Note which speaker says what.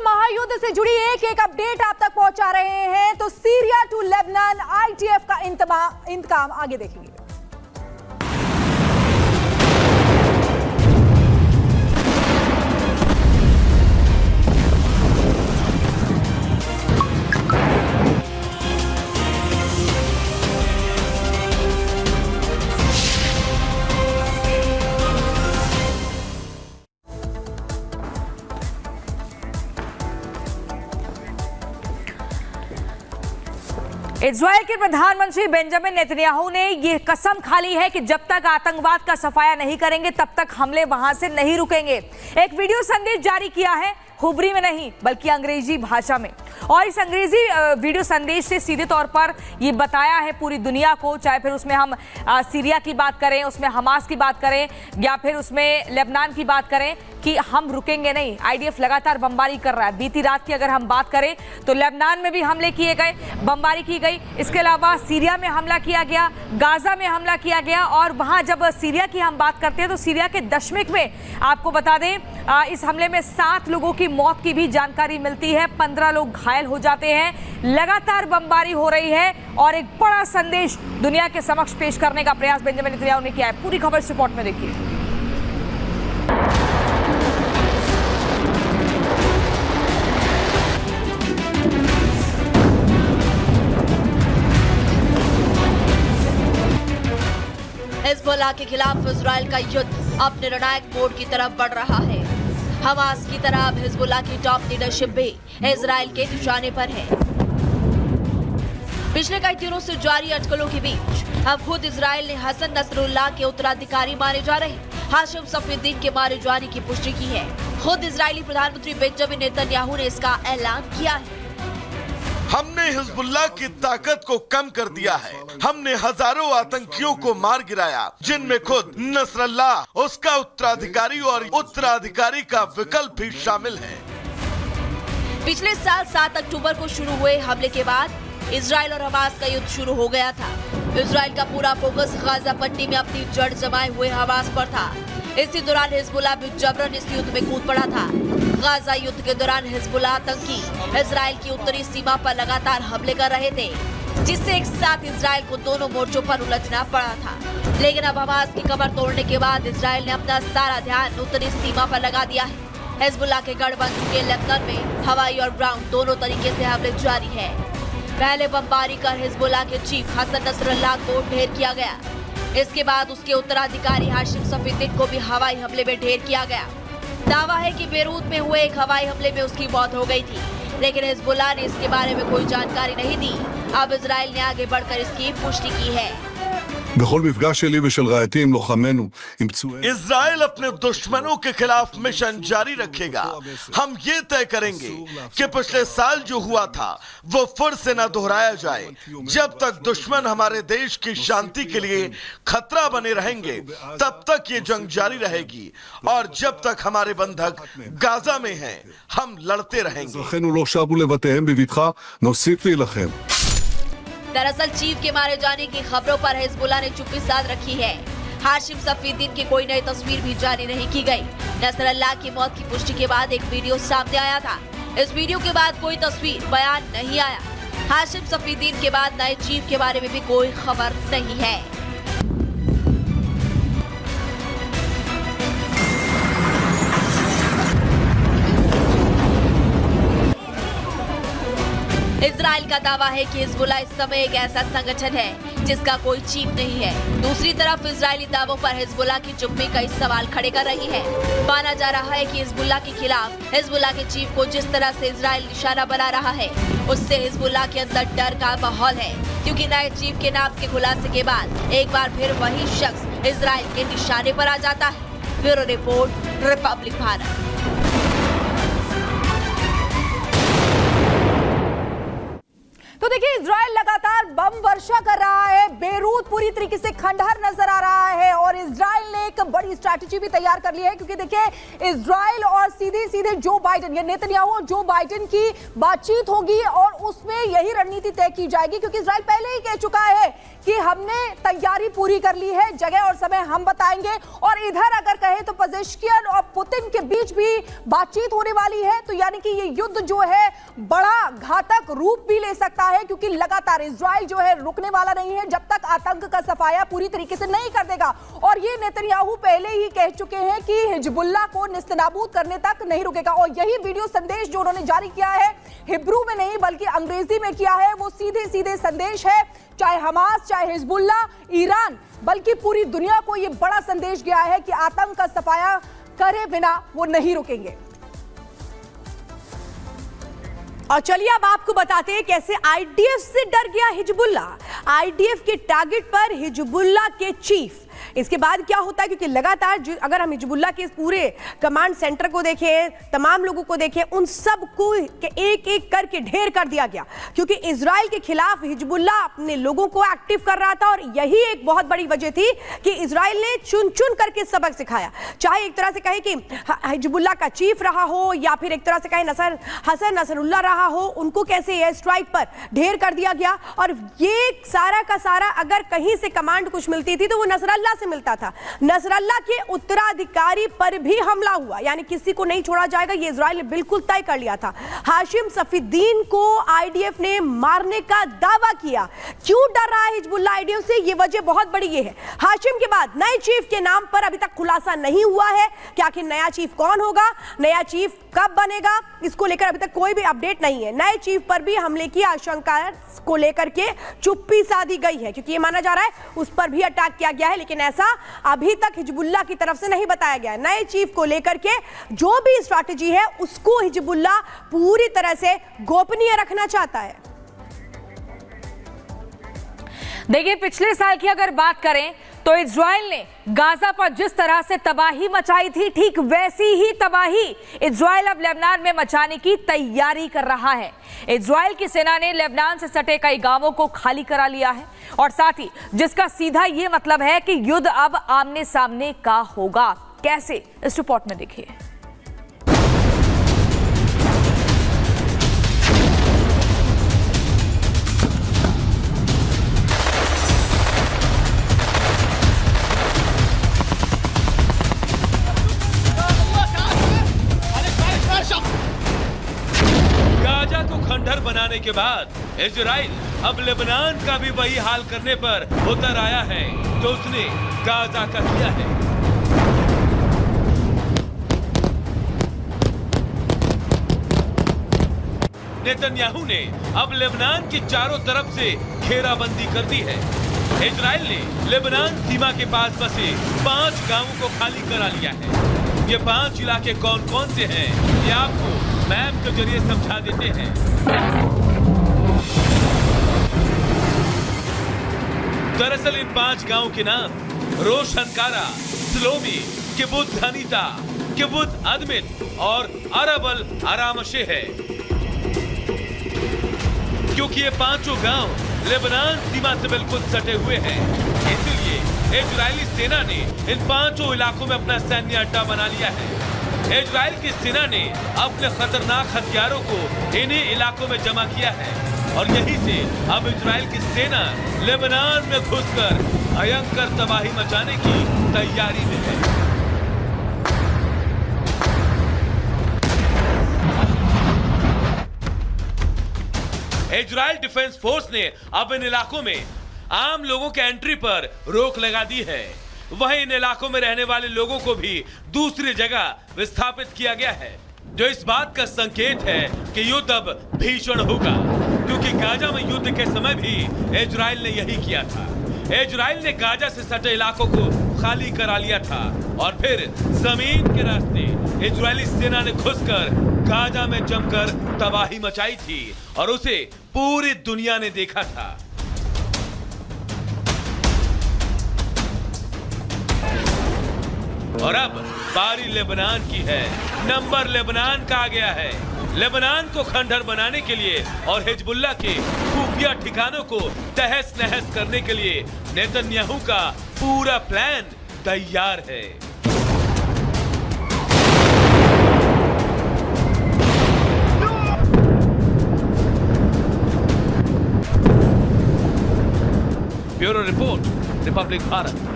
Speaker 1: महायुद्ध से जुड़ी एक एक अपडेट आप तक पहुंचा रहे हैं। तो सीरिया टू लेबनान आईटीएफ का इंतकाम आगे देखेंगे।
Speaker 2: इजरायल के प्रधानमंत्री बेंजामिन नेतन्याहू ने यह कसम खा ली है कि जब तक आतंकवाद का सफाया नहीं करेंगे तब तक हमले वहां से नहीं रुकेंगे। एक वीडियो संदेश जारी किया है, हुबरी में नहीं बल्कि अंग्रेजी भाषा में, और इस अंग्रेजी वीडियो संदेश से सीधे तौर पर ये बताया है पूरी दुनिया को, चाहे फिर उसमें हम सीरिया की बात करें, उसमें हमास की बात करें या फिर उसमें लेबनान की बात करें, कि हम रुकेंगे नहीं। आईडीएफ लगातार बमबारी कर रहा है। बीती रात की अगर हम बात करें तो लेबनान में भी हमले किए गए, बमबारी की गई। इसके अलावा सीरिया में हमला किया गया, गाजा में हमला किया गया। और वहां जब सीरिया की हम बात करते हैं तो सीरिया के दशमिक में आपको बता दें इस हमले में 7 लोगों की मौत की भी जानकारी मिलती है, 15 लोग घायल हो जाते हैं। लगातार बमबारी हो रही है और एक बड़ा संदेश दुनिया के समक्ष पेश करने का प्रयास बेंजामिन नेतन्याहू ने किया है। पूरी खबर इस रिपोर्ट में देखिए।
Speaker 3: हिजबुल्लाह के खिलाफ इजराइल का युद्ध अब निर्णायक मोड़ की तरफ बढ़ रहा है। हमास की तरह अब हिजबुल्लाह की टॉप लीडरशिप भी इजराइल के निशाने पर है। पिछले कई दिनों से जारी अटकलों के बीच अब खुद इजराइल ने हसन नसरुल्लाह के उत्तराधिकारी माने जा रहे हाशिम सफीउद्दीन के मारे जाने की पुष्टि की है। खुद इजरायली प्रधानमंत्री बेंजामिन नेतन्याहू ने इसका ऐलान किया है।
Speaker 4: हमने हिजबुल्लाह की ताकत को कम कर दिया है। हमने हजारों आतंकियों को मार गिराया, जिनमें खुद नसरल्लाह, उसका उत्तराधिकारी और उत्तराधिकारी का विकल्प भी शामिल है।
Speaker 3: पिछले साल 7 अक्टूबर को शुरू हुए हमले के बाद इजराइल और हमास का युद्ध शुरू हो गया था। इजराइल का पूरा फोकस गाजा पट्टी में अपनी जड़ जमाए हुए हमास पर था। इसी दौरान हिजबुल्लाह भी जबरन इस युद्ध में कूद पड़ा था। गाजा युद्ध के दौरान हिजबुल्लाह आतंकी इजराइल की उत्तरी सीमा पर लगातार हमले कर रहे थे, जिससे एक साथ इजराइल को दोनों मोर्चों पर उलझना पड़ा था। लेकिन अब हमास की कमर तोड़ने के बाद इजराइल ने अपना सारा ध्यान उत्तरी सीमा पर लगा दिया है। हिजबुल्लाह के गढ़ बन चुके लेबनान में हवाई और ग्राउंड दोनों तरीके से हमले जारी है। पहले बमबारी कर हिजबुल्लाह के चीफ हसन नसरुल्लाह को ढेर किया गया। इसके बाद उसके उत्तराधिकारी हाशिम सफीउद्दीन को भी हवाई हमले में ढेर किया गया। दावा है कि बेरूत में हुए एक हवाई हमले में उसकी मौत हो गई थी, लेकिन हिजबुल्लाह ने इसके बारे में कोई जानकारी नहीं दी। अब इजराइल ने आगे बढ़कर इसकी पुष्टि की है।
Speaker 4: इजराइल अपने दुश्मनों के खिलाफ मिशन जारी रखेगा। हम ये तय करेंगे कि पिछले साल जो हुआ था वो फिर से न दोहराया जाए। जब तक दुश्मन हमारे देश की शांति के लिए खतरा बने रहेंगे तब तक ये जंग जारी रहेगी, और जब तक हमारे बंधक गाजा में हैं हम लड़ते रहेंगे।
Speaker 3: दरअसल चीफ के मारे जाने की खबरों पर हिजबुल्लाह ने चुप्पी साध रखी है। हाशिम सफीउद्दीन की कोई नई तस्वीर भी जारी नहीं की गई। नसरल्लाह की मौत की पुष्टि के बाद एक वीडियो सामने आया था। इस वीडियो के बाद कोई तस्वीर बयान नहीं आया। हाशिम सफीउद्दीन के बाद नए चीफ के बारे में भी कोई खबर नहीं है। इजराइल का दावा है कि हिजबुल्लाह इस समय एक ऐसा संगठन है जिसका कोई चीफ नहीं है। दूसरी तरफ इजरायली दावों पर हिजबुल्लाह की चुप्पी कई सवाल खड़े कर रही है। माना जा रहा है कि हिजबुल्लाह के खिलाफ हिजबुल्लाह के चीफ को जिस तरह से इजराइल निशाना बना रहा है, उससे हिजबुल्लाह के अंदर डर का माहौल है, क्योंकि नए चीफ के नाम के खुलासे के बाद एक बार फिर वही शख्स इजराइल के निशाने पर आ जाता है। Bureau report, Republic Bharat.
Speaker 1: तो देखिए, इजराइल लगातार बम वर्षा कर रहा है। बेरूत युद्ध पूरी तरीके से खंडहर नजर आ रहा है और इजराइल ने एक बड़ी स्ट्रैटेजी भी तैयार कर ली है, क्योंकि देखिए इजराइल और सीधे जो बाइडेन या नेतन्याहू और जो बाइडेन की बातचीत होगी और उसमें यही रणनीति तय की जाएगी, क्योंकि इजराइल पहले ही कह चुका है कि हमने तैयारी पूरी कर ली है, जगह और समय हम बताएंगे। और इधर अगर कहे तो पेजेश्कियान और पुतिन के बीच भी बातचीत होने वाली है, तो यानी कि ये युद्ध जो है बड़ा घातक रूप भी ले सकता है, क्योंकि लगातार इजराइल जो है रुकने वाला नहीं है जब तक आतंक का सफाया पूरी तरीके से नहीं कर देगा। और ये नेतन्याहू पहले ही कह चुके हैं कि हिजबुल्लाह को निस्तनाबूद करने तक नहीं रुकेगा। और यही वीडियो संदेश जो उन्होंने जारी किया है, हिब्रू में नहीं बल्कि अंग्रेजी में किया है, वो सीधे संदेश है, चाहे हमास, चाहे हिजबुल्लाह, ईरान, बल्कि पूरी दुनिया को यह बड़ा संदेश गया है कि आतंक का सफाया करे बिना वो नहीं रुकेंगे।
Speaker 5: और चलिए अब आपको बताते हैं कैसे आईडीएफ से डर गया हिजबुल्लाह। आईडीएफ के टारगेट पर हिजबुल्लाह के चीफ। इसके बाद क्या होता है, क्योंकि लगातार अगर हम हिजबुल्लाह के इस पूरे कमांड सेंटर को देखें, तमाम लोगों को देखें, उन सब को एक एक करके ढेर कर दिया गया, क्योंकि इजराइल के खिलाफ हिजबुल्लाह अपने लोगों को एक्टिव कर रहा था। और यही एक बहुत बड़ी वजह थी कि इजराइल ने चुन चुन करके सबक सिखाया। चाहे एक तरह से कहे कि हिजबुल्लाह का चीफ रहा हो या फिर एक तरह से कहे हसन नसरुल्लाह रहा हो, उनको कैसे एयर स्ट्राइक पर ढेर कर दिया गया। और ये सारा का सारा अगर कहीं से कमांड कुछ मिलती थी तो वो नसरल्लाह से मिलता था। नसरल्लाह के उत्तराधिकारी पर भी हमला हुआ, यानी किसी को नहीं छोड़ा जाएगा, ये इजराइल ने बिल्कुल तय कर लिया था। हाशिम सफीद्दीन को आईडीएफ ने मारने का दावा किया। क्यों डर रहा है हिजबुल्लाह आईडीएफ से, ये वजह बहुत बड़ी ये है। हाशिम के बाद नए चीफ के नाम पर अभी तक खुलासा नहीं हुआ है कि आखिर नया चीफ कौन होगा, नया चीफ कब बनेगा, इसको लेकर अभी तक कोई भी अपडेट नहीं है। नए चीफ पर भी हमले की आशंका को लेकर के चुप्पी साधी गई है, क्योंकि ये माना जा रहा है उस पर भी अटैक किया गया है, लेकिन ऐसा अभी तक हिजबुल्लाह की तरफ से नहीं बताया गया है। नए चीफ को लेकर के जो भी स्ट्रैटेजी है उसको हिजबुल्लाह पूरी तरह से गोपनीय रखना चाहता है।
Speaker 2: देखिए, पिछले साल की अगर बात करें तो इजराइल ने गाजा पर जिस तरह से तबाही मचाई थी, ठीक वैसी ही तबाही इजराइल अब लेबनान में मचाने की तैयारी कर रहा है। इजराइल की सेना ने लेबनान से सटे कई गांवों को खाली करा लिया है, और साथ ही जिसका सीधा ये मतलब है कि युद्ध अब आमने सामने का होगा। कैसे, इस रिपोर्ट में देखिए।
Speaker 6: गाजा को खंडहर बनाने के बाद इजराइल अब लेबनान का भी वही हाल करने पर उतर आया है तो उसने गाजा का किया है। नेतन्याहू ने अब लेबनान की चारों तरफ से घेराबंदी कर दी है। इजराइल ने लेबनान सीमा के पास बसे 5 गांवों को खाली करा लिया है। ये 5 इलाके कौन कौन से हैं, ये आपको मैप के जरिए समझा देते हैं। दरअसल इन 5 गांवों के नाम रोशनकारा, स्लोमी, किबुत्ज हनीता, किबुत्ज अदमित और अरब अल आरामशे है, क्योंकि ये 5 गांव लेबनान सीमा से बिल्कुल सटे हुए हैं। इसलिए इजरायली सेना ने इन 5 इलाकों में अपना सैन्य अड्डा बना लिया है। इजराइल की सेना ने अपने खतरनाक हथियारों को इन्हीं इलाकों में जमा किया है, और यहीं से अब इजराइल की सेना लेबनान में घुसकर भयंकर तबाही मचाने की तैयारी में है। इजराइल डिफेंस फोर्स ने अब इन इलाकों में आम लोगों के एंट्री पर रोक लगा दी है। वहीं इन इलाकों में रहने वाले लोगों को भी दूसरी जगह विस्थापित किया गया है, जो इस बात का संकेत है कि युद्ध अब भीषण होगा, क्योंकि गाजा में युद्ध के समय भी इजराइल ने यही किया था। इजराइल ने गाजा से सटे इलाकों को खाली करा लिया था और फिर जमीन के रास्ते इजरायली सेना ने घुसकर गाजा में जमकर तबाही मचाई थी और उसे पूरी दुनिया ने देखा था। और अब बारी लेबनान की है, नंबर लेबनान का आ गया है। लेबनान को खंडहर बनाने के लिए और हिजबुल्लाह के खुफिया ठिकानों को तहस नहस करने के लिए नेतन्याहू का पूरा प्लान तैयार है। Bureau report, Republic Bharat.